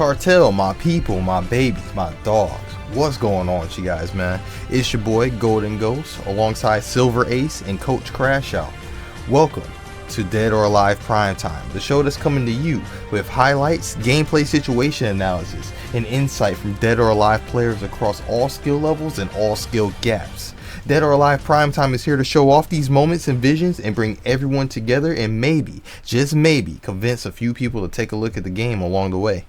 cartel, my people, my babies, my dogs. What's going on with you guys, man? It's your boy Golden Ghost alongside SilverAce and Coach Crashout. Welcome to Dead or Alive Primetime, the show that's coming to you with highlights, gameplay situation analysis, and insight from Dead or Alive players across all skill levels and all skill gaps. Dead or Alive Primetime is here to show off these moments and visions and bring everyone together and maybe, just maybe, convince a few people to take a look at the game along the way.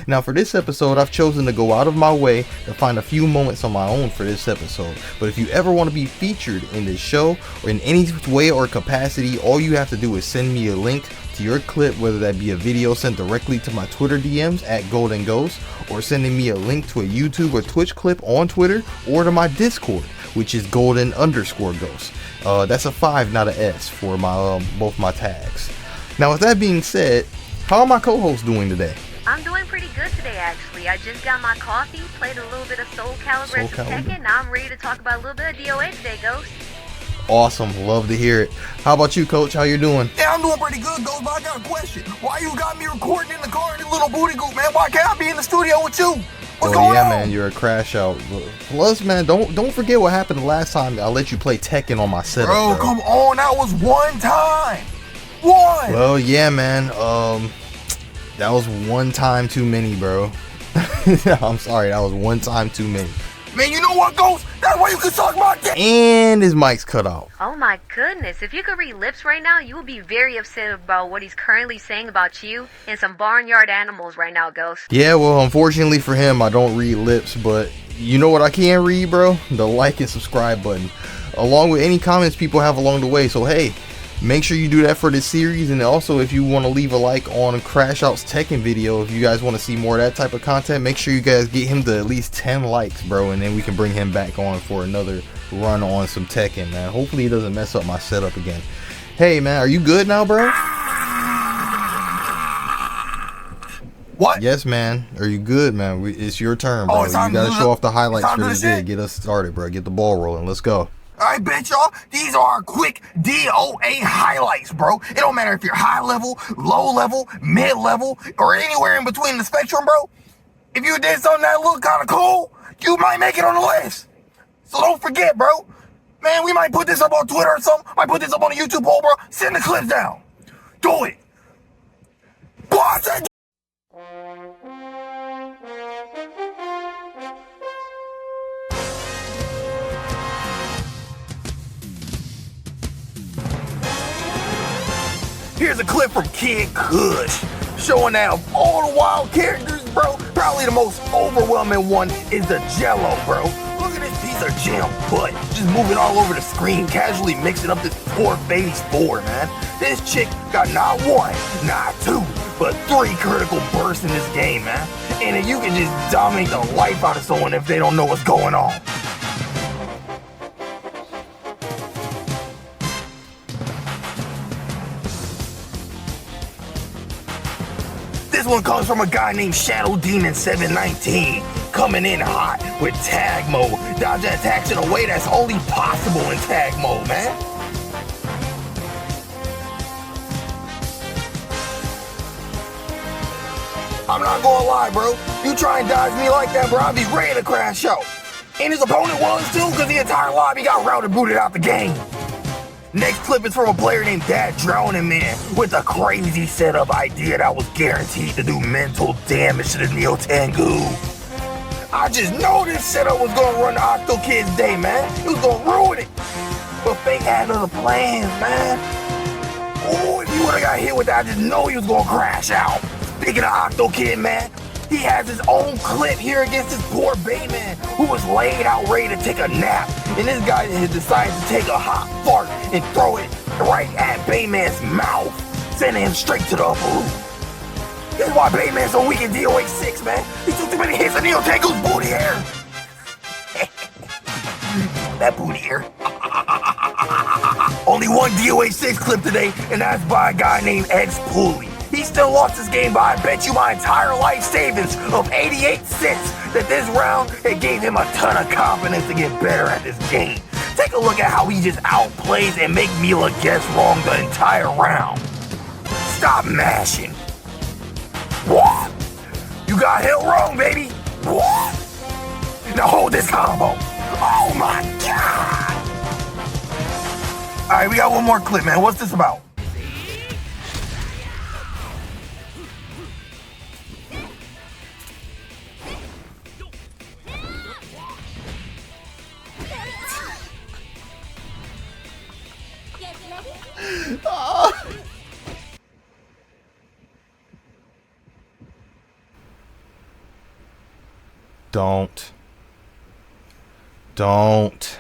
Now for this episode, I've chosen to go out of my way to find a few moments on my own for this episode. But if you ever want to be featured in this show or in any way or capacity, all you have to do is send me a link to your clip, whether that be a video sent directly to my Twitter DMs at Golden Ghost, or sending me a link to a YouTube or Twitch clip on Twitter, or to my Discord, which is Golden_Ghost. That's a 5, not an S for my both my tags. Now with that being said, how are my co-hosts doing today? I'm doing pretty good today, actually. I just got my coffee, played a little bit of Soul Calibur and some Tekken. Now I'm ready to talk about a little bit of DOA today, Ghost. Awesome, love to hear it. How about you, Coach? How you doing? Yeah, I'm doing pretty good, Ghost, but I got a question. Why you got me recording in the car in this little booty goop, man? Why can't I be in the studio with you? What's going on? Man, you're a crash out. Plus, man, don't forget what happened the last time I let you play Tekken on my setup. Bro, come on, that was one time. One. Well, yeah, man. That was one time too many, bro. I'm sorry, that was one time too many. Man, you know what, Ghost? That's why you can talk about that. And his mic's cut off. Oh my goodness, if you could read lips right now, you would be very upset about what he's currently saying about you and some barnyard animals right now, Ghost. Yeah, well, unfortunately for him, I don't read lips, but you know what I can read, bro? The like and subscribe button, along with any comments people have along the way. So hey, make sure you do that for this series, and also if you want to leave a like on Crashout's Tekken video, if you guys want to see more of that type of content, make sure you guys get him to at least 10 likes, bro, and then we can bring him back on for another run on some Tekken, man. Hopefully he doesn't mess up my setup again. Hey, man, are you good now, bro? What? Yes, man. Are you good, man? It's your turn, bro. You gotta show off the highlights for the day. Get us started, bro. Get the ball rolling. Let's go. I bet y'all these are our quick DOA highlights, bro. It don't matter if you're high level, low level, mid level, or anywhere in between the spectrum, bro. If you did something that looked kind of cool, you might make it on the list. So don't forget, bro. Man, we might put this up on Twitter or something. Might put this up on the YouTube poll, bro. Send the clips down. Do it. Boss it. Here's a clip from Kid Kush, showing that of all the wild characters, bro, probably the most overwhelming one is the Jello, bro. Look at this piece of jam butt, just moving all over the screen, casually mixing up this poor phase 4, man. This chick got not 1, not 2, but 3 critical bursts in this game, man. And you can just dominate the life out of someone if they don't know what's going on. This one comes from a guy named Shadow Demon 719, coming in hot with tag mode, dodging attacks in a way that's only possible in tag mode, man. I'm not gonna lie, bro. You try and dodge me like that, bro, I'll be ready to crash out. And his opponent was too, because the entire lobby got routed booted out the game. Next clip is from a player named That Drowning Man with a crazy setup idea that was guaranteed to do mental damage to the Neo Tengu. I just know this setup was gonna run the Octo Kid's day, man. It was gonna ruin it. But Fate had other plans, man. Oh, if he would've got hit with that, I just know he was gonna crash out. Speaking of Octo Kid, man, he has his own clip here against this poor Bayman who was laid out ready to take a nap. And this guy has decided to take a hot fart and throw it right at Bayman's mouth, sending him straight to the upper roof. This is why Bayman's so weak in DOA 6, man. He took too many hits of Neo Tengu's booty hair. That booty hair. Only one DOA 6 clip today, and that's by a guy named X Pulley. He still lost this game, but I bet you my entire life savings of 88 cents that this round, it gave him a ton of confidence to get better at this game. Take a look at how he just outplays and make Mila guess wrong the entire round. Stop mashing. What? You You got hit wrong, baby. What? Now hold this combo. Oh my God. All right, we got one more clip, man. What's this about? Don't.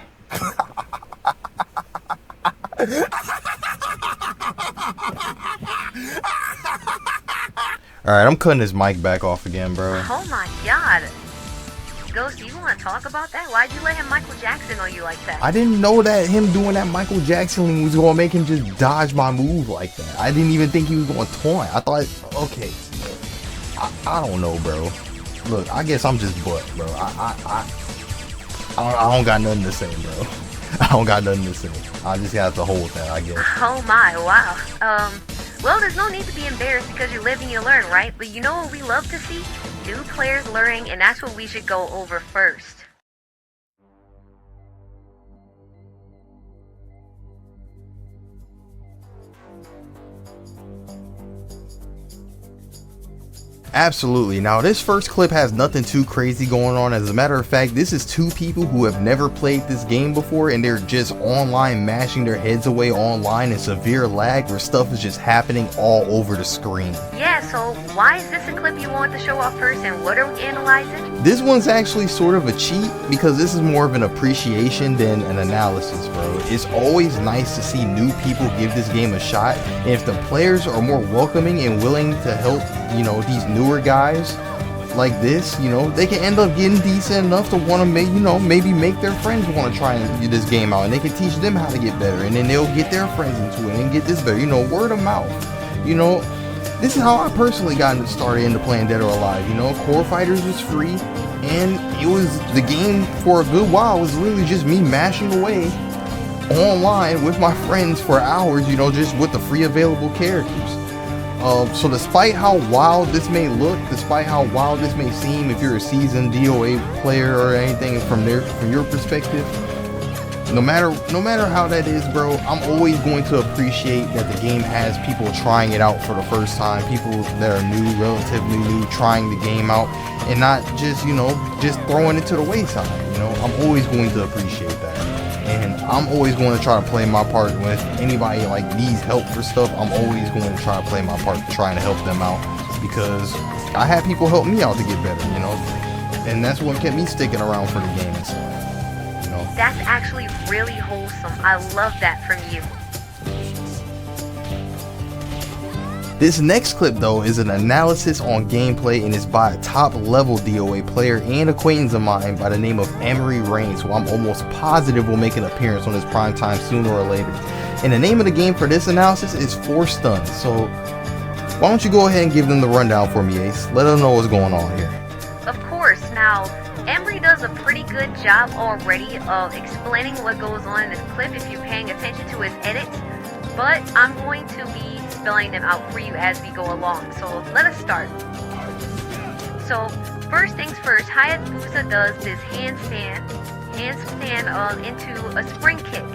Alright, I'm cutting his mic back off again, bro. Oh my God. Ghost, do you want to talk about that? Why'd you let him Michael Jackson on you like that? I didn't know that him doing that Michael Jackson was going to make him just dodge my move like that. I didn't even think he was going to taunt. I thought, okay. I don't know, bro. Look, I guess I'm just butt, bro. I don't got nothing to say, bro. I don't got nothing to say. I just have to hold that, I guess. Oh my, wow. Well, there's no need to be embarrassed because you live and you learn, right? But you know what we love to see? New players learning, and that's what we should go over first. Absolutely. Now, this first clip has nothing too crazy going on. As a matter of fact, this is two people who have never played this game before, and they're just online mashing their heads away online in severe lag where stuff is just happening all over the screen. Yeah, so why is this a clip you want to show off first, and what are we analyzing? This one's actually sort of a cheat because this is more of an appreciation than an analysis, bro. It's always nice to see new people give this game a shot, and if the players are more welcoming and willing to help, you know, these newer guys like this, you know, they can end up getting decent enough to want to make, you know, maybe make their friends want to try and get this game out, and they can teach them how to get better, and then they'll get their friends into it and get this better, you know, word of mouth. You know, this is how I personally got started into playing Dead or Alive. You know, Core Fighters was free, and it was the game for a good while was really just me mashing away online with my friends for hours, you know, just with the free available characters. So despite how wild this may look, despite how wild this may seem, if you're a seasoned DOA player or anything from your perspective, no matter how that is, bro, I'm always going to appreciate that the game has people trying it out for the first time, people that are new, relatively new, trying the game out, and not just, you know, just throwing it to the wayside. You know, I'm always going to appreciate that. And I'm always going to try to play my part with anybody like needs help for stuff. I'm always going to try to play my part trying to help them out, because I had people help me out to get better, you know, and that's what kept me sticking around for the game and stuff, you know. That's actually really wholesome. I love that from you. This next clip though is an analysis on gameplay, and it's by a top level DOA player and acquaintance of mine by the name of Emery Reigns, who I'm almost positive will make an appearance on this primetime sooner or later. And the name of the game for this analysis is Force Stun. So why don't you go ahead and give them the rundown for me, Ace? Let them know what's going on here. Of course. Now, Emery does a pretty good job already of explaining what goes on in this clip if you're paying attention to his edits, but I'm going to be spelling them out for you as we go along. So let us start. So first things first, Hayabusa does this handstand into a spring kick.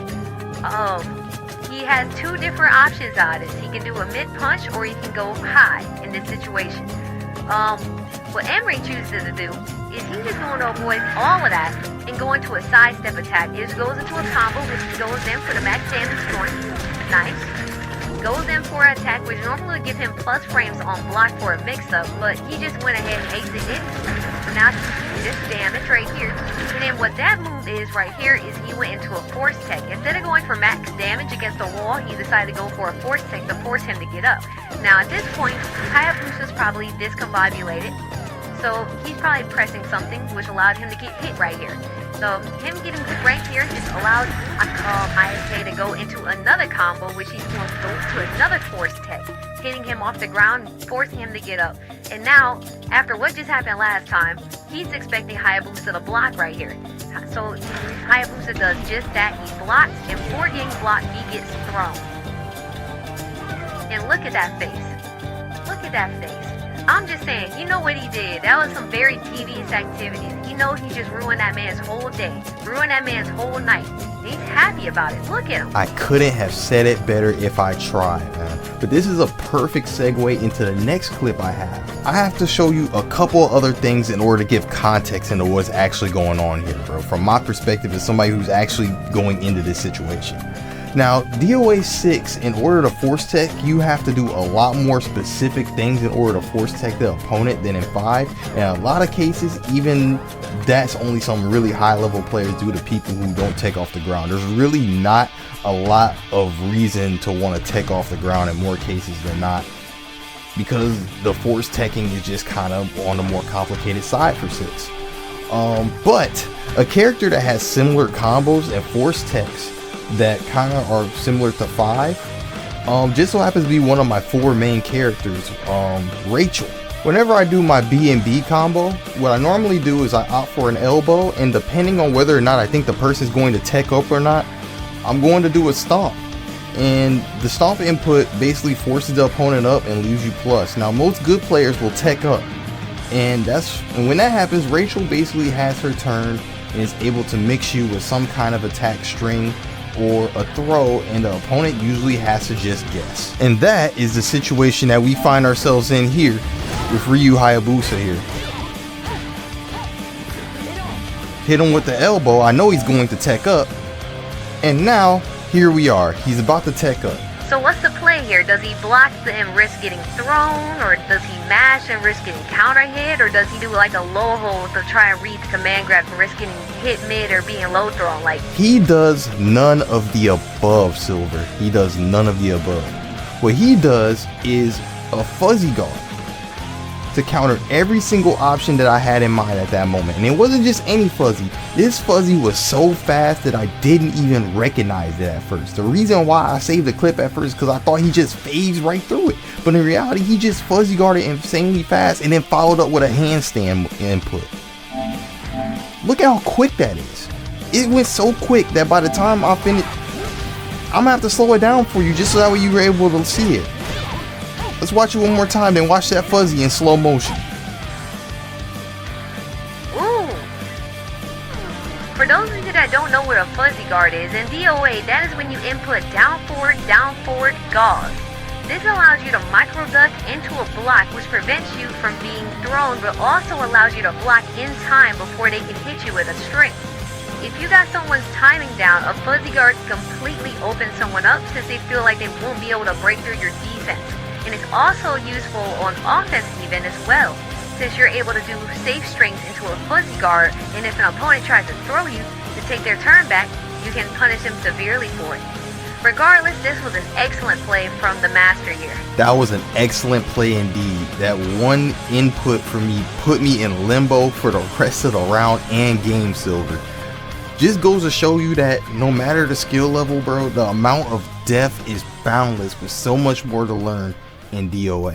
He has two different options on this. He can do a mid punch or he can go high in this situation. What Emery chooses to do is he's just going to avoid all of that and go into a sidestep attack. It goes into a combo which goes in for the max damage joint. Nice. Goes in for an attack which normally would give him plus frames on block for a mix-up, but he just went ahead and exited it. So now this damage right here. And then what that move is right here is he went into a force tech. Instead of going for max damage against the wall, he decided to go for a force tech to force him to get up. Now at this point, Hayabusa's probably discombobulated. So he's probably pressing something which allowed him to get hit right here. So him getting hit right here just allowed Ayase to go into another combo, which he's going to go to another force tech, hitting him off the ground, forcing him to get up. And now, after what just happened last time, he's expecting Hayabusa to block right here. So Hayabusa does just that. He blocks, and before getting blocked, he gets thrown. And look at that face. Look at that face. I'm just saying, you know what he did. That was some very devious activities. You know he just ruined that man's whole day. Ruined that man's whole night. He's happy about it. Look at him. I couldn't have said it better if I tried, man. But this is a perfect segue into the next clip I have. I have to show you a couple other things in order to give context into what's actually going on here, bro. From my perspective as somebody who's actually going into this situation. Now, DOA 6, in order to force tech, you have to do a lot more specific things in order to force tech the opponent than in 5. And in a lot of cases, even that's only some really high level players do to people who don't take off the ground. There's really not a lot of reason to want to take off the ground in more cases than not, because the force teching is just kind of on the more complicated side for 6. But a character that has similar combos and force techs that kind of are similar to 5 just so happens to be one of my 4 main characters, Rachel. Whenever I do my B&B combo, what I normally do is I opt for an elbow, and depending on whether or not I think the person's going to tech up or not, I'm going to do a stomp. And the stomp input basically forces the opponent up and leaves you plus. Now, most good players will tech up, and when that happens, Rachel basically has her turn and is able to mix you with some kind of attack string or a throw, and the opponent usually has to just guess. And that is the situation that we find ourselves in here with Ryu Hayabusa here. Hit him with the elbow. I know he's going to tech up, and now here we are. He's about to tech up. So what's the play here? Does he block and risk getting thrown, or does he mash and risk getting counter hit, or does he do like a low hold to try and read the command grab and risk getting hit mid or being low thrown? Like, he does none of the above, Silver. He does none of the above. What he does is a fuzzy guard to counter every single option that I had in mind at that moment. And it wasn't just any fuzzy. This fuzzy was so fast that I didn't even recognize it at first. The reason why I saved the clip at first is because I thought he just phased right through it. But in reality, he just fuzzy guarded insanely fast and then followed up with a handstand input. Look how quick that is. It went so quick that by the time I finished, I'm gonna have to slow it down for you just so that way you were able to see it. Let's watch it one more time, then watch that fuzzy in slow motion. ooh. For those of you that don't know what a fuzzy guard is, in DOA, that is when you input down forward, gauze. This allows you to micro duck into a block, which prevents you from being thrown, but also allows you to block in time before they can hit you with a string. If you got someone's timing down, a fuzzy guard completely opens someone up since they feel like they won't be able to break through your defense. And it's also useful on offense even as well, since you're able to do safe strings into a fuzzy guard, and if an opponent tries to throw you to take their turn back, you can punish them severely for it. Regardless, this was an excellent play from the master here. That was an excellent play indeed. That one input for me put me in limbo for the rest of the round and game, Silver. Just goes to show you that no matter the skill level, bro, the amount of depth is boundless with so much more to learn in DOA.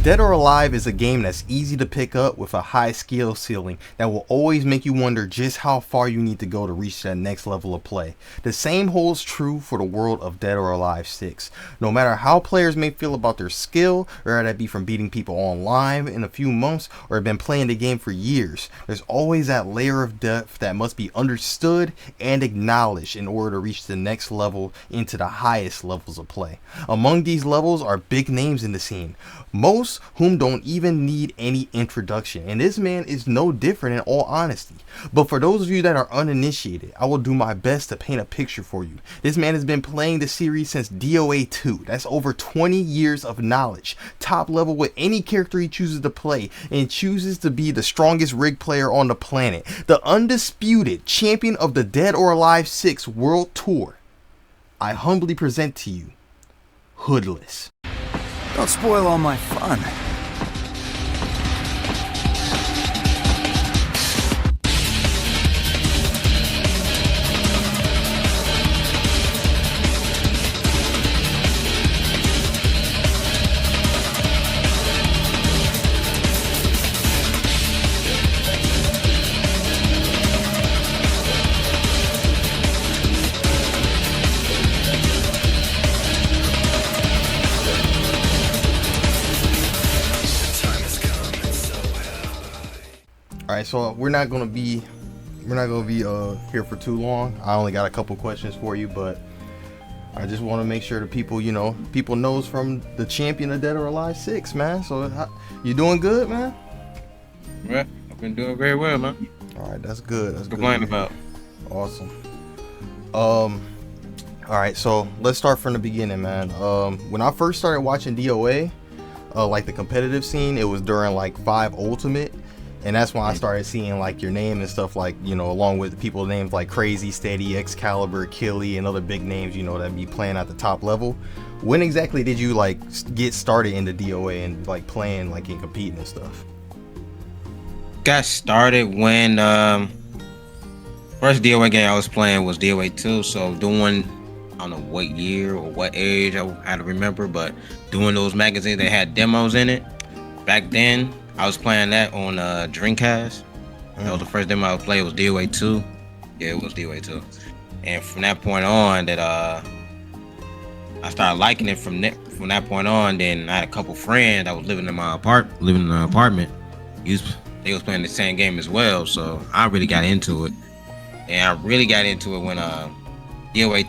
Dead or Alive is a game that's easy to pick up with a high skill ceiling that will always make you wonder just how far you need to go to reach that next level of play. The same holds true for the world of Dead or Alive 6. No matter how players may feel about their skill, whether that be from beating people online in a few months or have been playing the game for years, there's always that layer of depth that must be understood and acknowledged in order to reach the next level into the highest levels of play. Among these levels are big names in the scene, most whom don't even need any introduction, and this man is no different in all honesty. But for those of you that are uninitiated, I will do my best to paint a picture for you. This man has been playing the series since DOA 2. That's over 20 years of knowledge, top level with any character he chooses to play, and chooses to be the strongest rig player on the planet, the undisputed champion of the Dead or Alive 6 World Tour. I humbly present to you Hoodless. Don't spoil all my fun. right, so we're not gonna be here for too long. I only got a couple questions for you, but I just want to make sure the people, people knows from the champion of Dead or Alive 6, man. So you doing good, man? Yeah, I've been doing very well, man. All right, that's good. That's Complain good. about. Awesome. All right, so let's start from the beginning, man. When I first started watching DOA, like the competitive scene, it was during like 5 Ultimate. And that's when I started seeing like your name and stuff, like, along with people names like Crazy, Steady, Excalibur, Killy, and other big names, that be playing at the top level. When exactly did you like get started into DOA and like playing like and competing and stuff? Got started when first DOA game I was playing was DOA 2. So doing, I don't know what year or what age I had to remember, but doing those magazines that had demos in it back then. I was playing that on Dreamcast. That was the first demo I played. Was DOA 2. Yeah, it was DOA 2. And from that point on, that I started liking it. From that point on, then I had a couple friends that was living in an apartment. They was playing the same game as well, so I really got into it. And I really got into it when DOA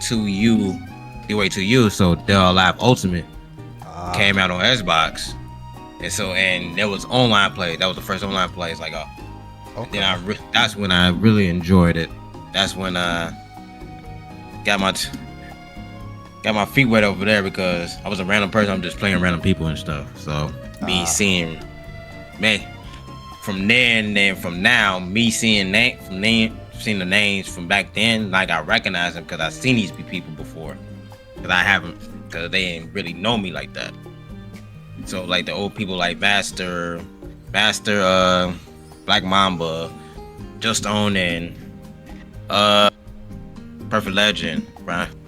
2U, so Dead or Alive Ultimate came out on Xbox. And there was online play. That was the first online play. It's like, okay. Then that's when I really enjoyed it. That's when got my feet wet over there, because I was a random person. I'm just playing random people and stuff. So seeing from there, and then from now, seeing the names from back then, like I recognize them because I've seen these people before. Because they didn't really know me like that. So like the old people like Vaster, Black Mamba, Just Own, and Perfect Legend,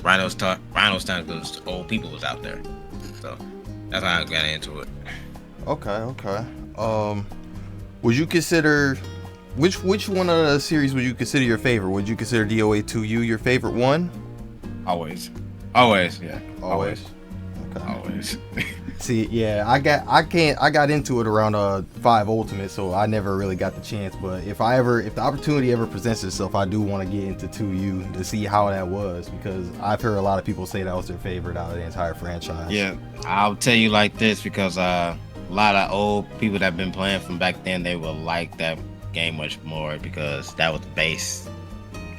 Rhino's time, because old people was out there. So that's how I got into it. Okay. Would you consider which one of the series would you consider your favorite? Would you consider DOA 2U your favorite one? Always, yeah. Always. Okay. Always. See, yeah, I got into it around 5 Ultimate, so I never really got the chance. But if the opportunity ever presents itself, I do want to get into 2U to see how that was, because I've heard a lot of people say that was their favorite out of the entire franchise. Yeah, I'll tell you like this, because a lot of old people that have been playing from back then, they will like that game much more, because that was the base.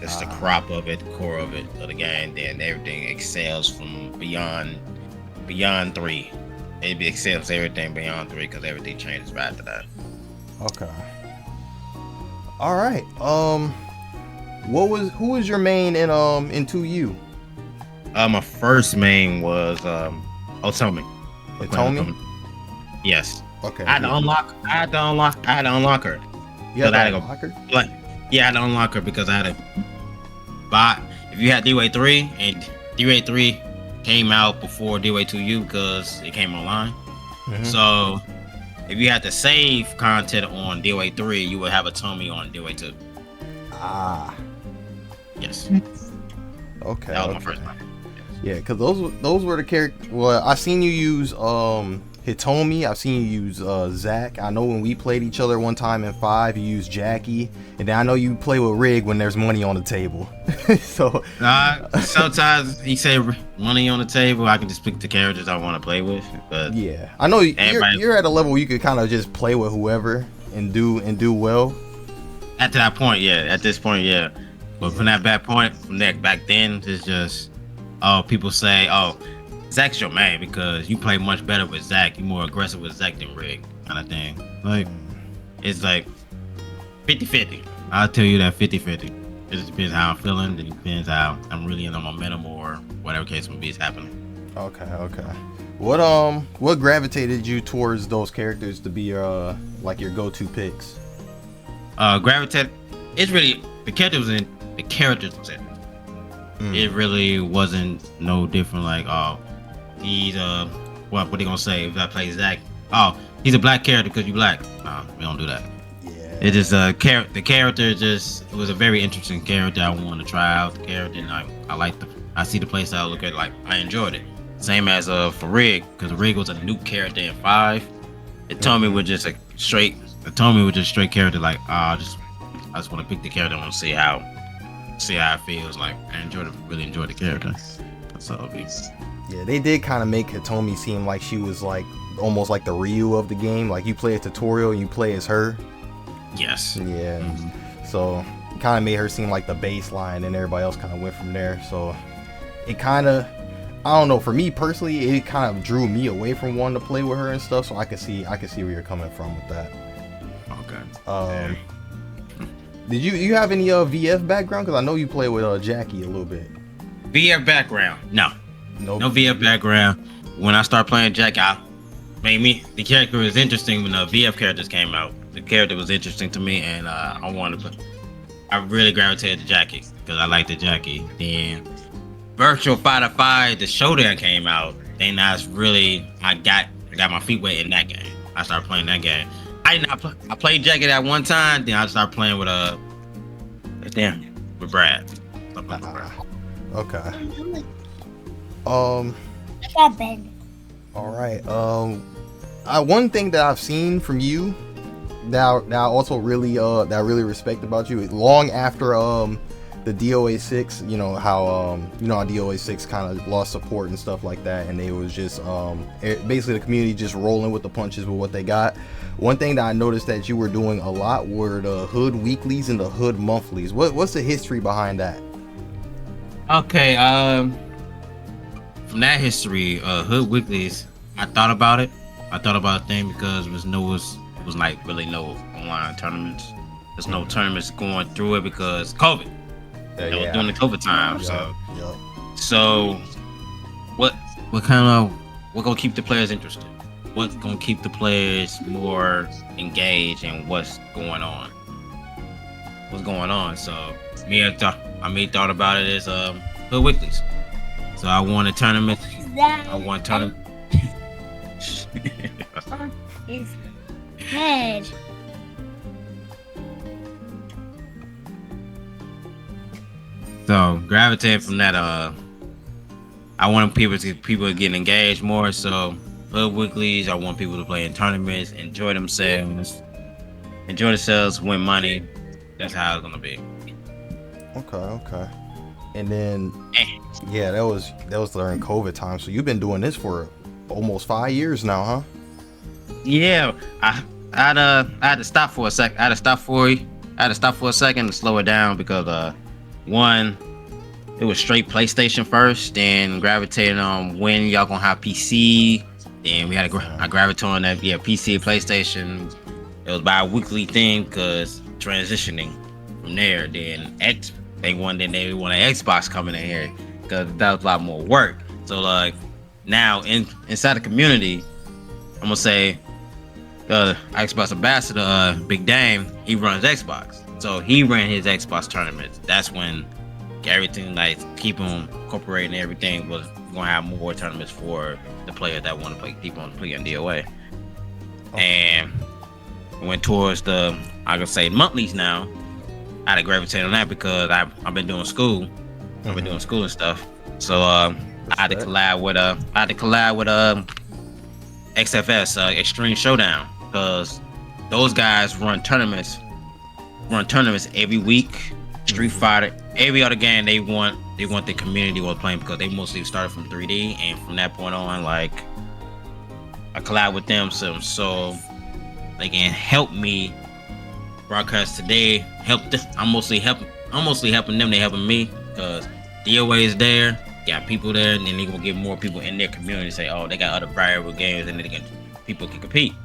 It's the crop of it, the core of the game. Then everything excels from beyond 3. It excels everything beyond 3, because everything changes right after that. Okay. All right. Who was your main in 2U? My first main was Otomi. Otomi? Yes. Okay. I had to unlock her. You had to unlock her? Yeah, I had to unlock her because I had to buy. If you had DOA 3, and DOA 3 came out before DOA 2U because it came online. Mm-hmm. So if you had to save content on DOA 3, you would have a Tommy on DOA 2. Yes. Okay. That was my first one. Yeah, because those were the characters. Well, I seen you use Hitomi. I've seen you use Zach. I know when we played each other one time in 5, you used Jackie, and then I know you play with Rig when there's money on the table. So sometimes he say money on the table, I can just pick the characters I want to play with. But yeah, I know you're at a level where you could kind of just play with whoever and do well. At that point, yeah. At this point, yeah. But from that back then, it's just people say, Zach's your man because you play much better with Zach. You're more aggressive with Zach than Rig, kind of thing. Like, it's like 50-50. I'll tell you that 50-50. It just depends how I'm feeling. It depends how I'm really in the momentum or whatever case may be is happening. Okay. What gravitated you towards those characters to be your go-to picks? It's really the characters was in. It really wasn't no different. Like, he's what they gonna say if I play Zach? He's a black character because you black. No, we don't do that. Yeah. It just the character it was a very interesting character. I wanted to try out the character, and I see the playstyle, look at it, like I enjoyed it. Same as for Rig, because Rig was a new character in 5. It told me was just a straight Tommy was just straight character. Like, I just want to pick the character. I want to see how it feels. Like, I really enjoyed the character. That's all it is. Yeah, they did kind of make Hitomi seem like she was like almost like the Ryu of the game. Like you play a tutorial and you play as her. Yes. Yeah. Mm-hmm. So kind of made her seem like the baseline, and everybody else kind of went from there. So it kind of, I don't know, for me personally, it kind of drew me away from wanting to play with her and stuff. So I can see where you're coming from with that. Okay. Did you have any VF background? Because I know you play with Jackie a little bit. VF background? No VF background. When I started playing Jackie, the character was interesting when the VF characters came out. The character was interesting to me, and I really gravitated to Jackie because I liked the Jackie. Then Virtual Fighter 5, the Showdown came out. Then that's really I got my feet wet in that game. I started playing that game. I played Jackie that one time. Then I started playing with Brad. Okay. I got Ben. All right. One thing that I've seen from you that I also really that I really respect about you, long after the DOA 6, you know how DOA 6 kind of lost support and stuff like that, and they was just basically the community just rolling with the punches with what they got. One thing that I noticed that you were doing a lot were the Hood weeklies and the Hood monthlies. What's the history behind that? Okay, from that history, Hood weeklies, I thought about it. I thought about a thing because there was like really no online tournaments. There's no tournaments going through it because COVID. It was during the COVID time. So what gonna keep the players interested? What's gonna keep the players more engaged in what's going on? So I thought about it as Hood weeklies. So I won a tournament. His head. So gravitating from that, I want people to get engaged more. So Hood weeklies, I want people to play in tournaments, enjoy themselves, win money. That's how it's gonna be. Okay. And then yeah, that was during COVID time. So you've been doing this for almost 5 years now, huh? Yeah, I had to stop for a second. I had to stop for a second to slow it down because one, it was straight PlayStation first, then gravitated on when y'all gonna have PC. Then we had I gravitated on that PC and PlayStation. It was by a weekly thing because transitioning from there. Then they want an Xbox coming in here because that was a lot more work. So like now inside the community, I'm gonna say Xbox ambassador Big Dame, he runs Xbox. So he ran his Xbox tournaments. That's when everything like keep on incorporating everything was gonna have more tournaments for the players that want to play, keep on playing DOA. And went towards the monthlies now. I had to gravitate on that because I've been doing school. I've been doing school and stuff. So I had to collab with XFS Extreme Showdown because those guys run tournaments every week. Street Fighter, every other game they want the community was playing because they mostly started from 3D, and from that point on, like I collab with them so they can help me broadcast today. I'm mostly helping them. They helping me because DOA is there, got people there, and then they gonna get more people in their community. Say, oh, they got other variable games, and then people can compete.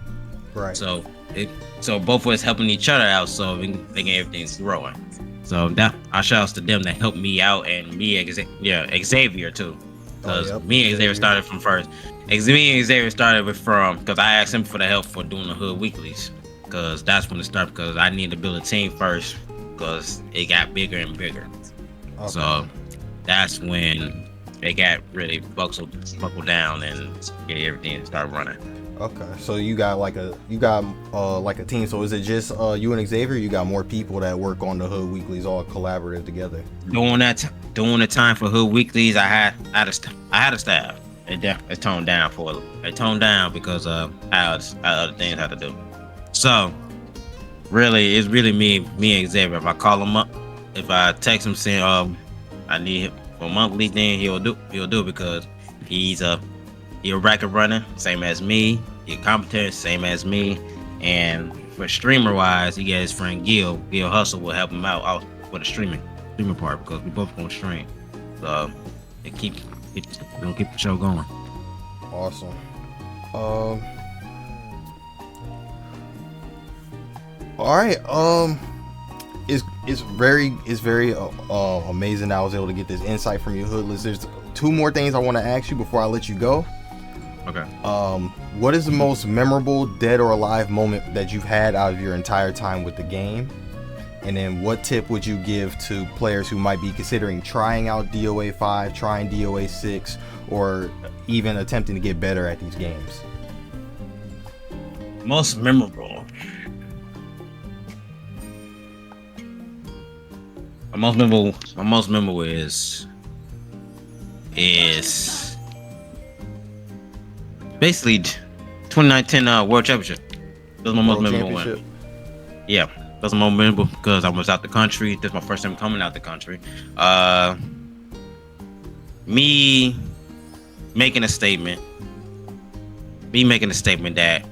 Right. So both of us helping each other out, so they can everything's growing. So that I shout outs to them that helped me out, and Xavier too, because me and Xavier started from first. Me and Xavier started because I asked him for the help for doing the Hood weeklies, because that's when it started. Because I needed to build a team first, because it got bigger and bigger. Okay. So that's when they got really buckled down and get everything started running. Okay, so you got like a team. So is it just you and Xavier? Or you got more people that work on the Hood weeklies, all collaborative together. During the time for Hood weeklies, I had a staff. It toned down because I had other things I had to do. So really, it's really me and Xavier. If I call him up, if I text him saying I need him for monthly, then he'll do it because he's a record runner, same as me. He's competent, same as me. And for streamer wise, he got his friend Gil Hustle will help him out for the streaming part because we both gonna stream. So it gonna keep the show going. Awesome. All right. It's very amazing that I was able to get this insight from you, Hoodless. There's 2 more things I want to ask you before I let you go. Okay. What is the most memorable dead or alive moment that you've had out of your entire time with the game? And then what tip would you give to players who might be considering trying out DOA 5, trying DOA 6, or even attempting to get better at these games? Most memorable. My most memorable is basically 2019 World Championship. That was my most memorable one. Yeah, that was my most memorable because I was out the country. This is my first time coming out the country. Me making a statement that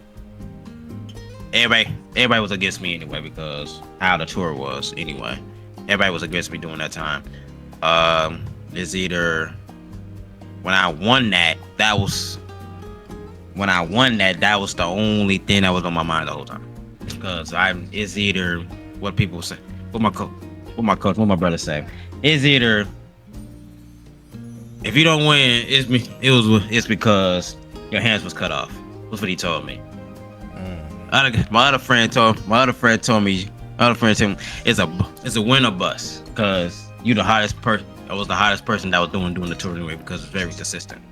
everybody was against me anyway because how the tour was anyway. Everybody was against me during that time. It's either when I won that was the only thing that was on my mind the whole time. Because it's either what people say, what my brother say. It's either if you don't win, it's because your hands was cut off. That's what he told me. My other friend told me it's a win or bust because you the hottest person. I was the hottest person that was doing the tour anyway because it's very consistent.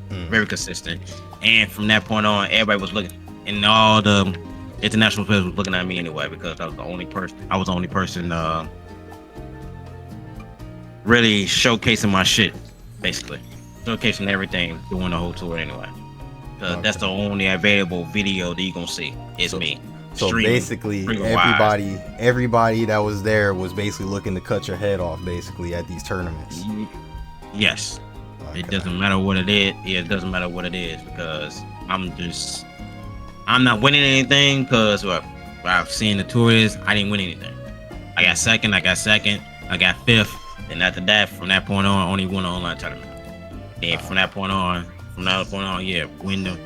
Very consistent. And from that point on, everybody was looking, and all the international players was looking at me anyway because I was the only person really showcasing my shit, basically. Showcasing everything, doing the whole tour anyway. Okay. That's the only available video that you gonna see. It's me. So basically, everybody that was there was basically looking to cut your head off, basically, at these tournaments. Yes. Okay. It doesn't matter what it is. Yeah, it doesn't matter what it is because I'm not winning anything because what I've seen the tour is I didn't win anything. I got second, I got fifth, and after that, from that point on, I only won an online tournament. And from that point on, yeah, win the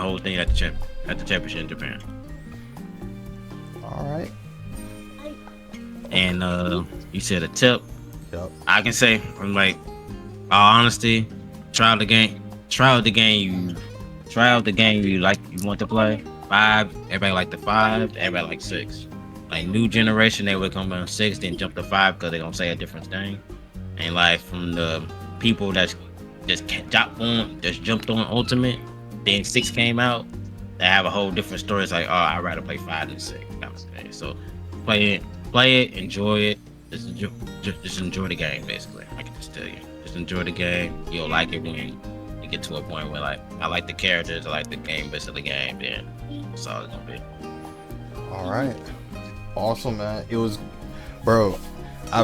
whole thing at the championship in Japan. All right. And you said a tip. Yep. I can say, I'm like, all honesty, try out the game you want to play. 5, everybody like the 5, everybody like 6. Like new generation, they would come on 6, then jump to 5 because they don't say a different thing. And like from the people that just jumped on Ultimate, then 6 came out, they have a whole different story. It's like, oh, I'd rather play 5 than 6. So play it, enjoy it. Just enjoy the game, basically. I can just tell you. Just enjoy the game. You'll like it when you get to a point where like I like the characters, I like the game, best of the game, then that's all it's gonna be. All right. Awesome, man. It was, bro. I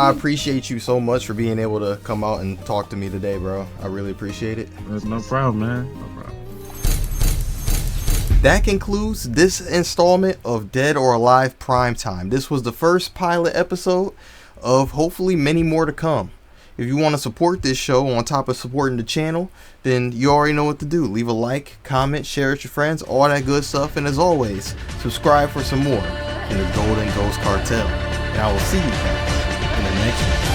appreciate you so much for being able to come out and talk to me today, bro. I really appreciate it. No problem, man. No problem. That concludes this installment of Dead or Alive Primetime. This was the first pilot episode of hopefully many more to come. If you want to support this show on top of supporting the channel, then you already know what to do. Leave a like, comment, share it with your friends, all that good stuff. And as always, subscribe for some more in the Golden Ghost Cartel. And I will see you guys in the next one.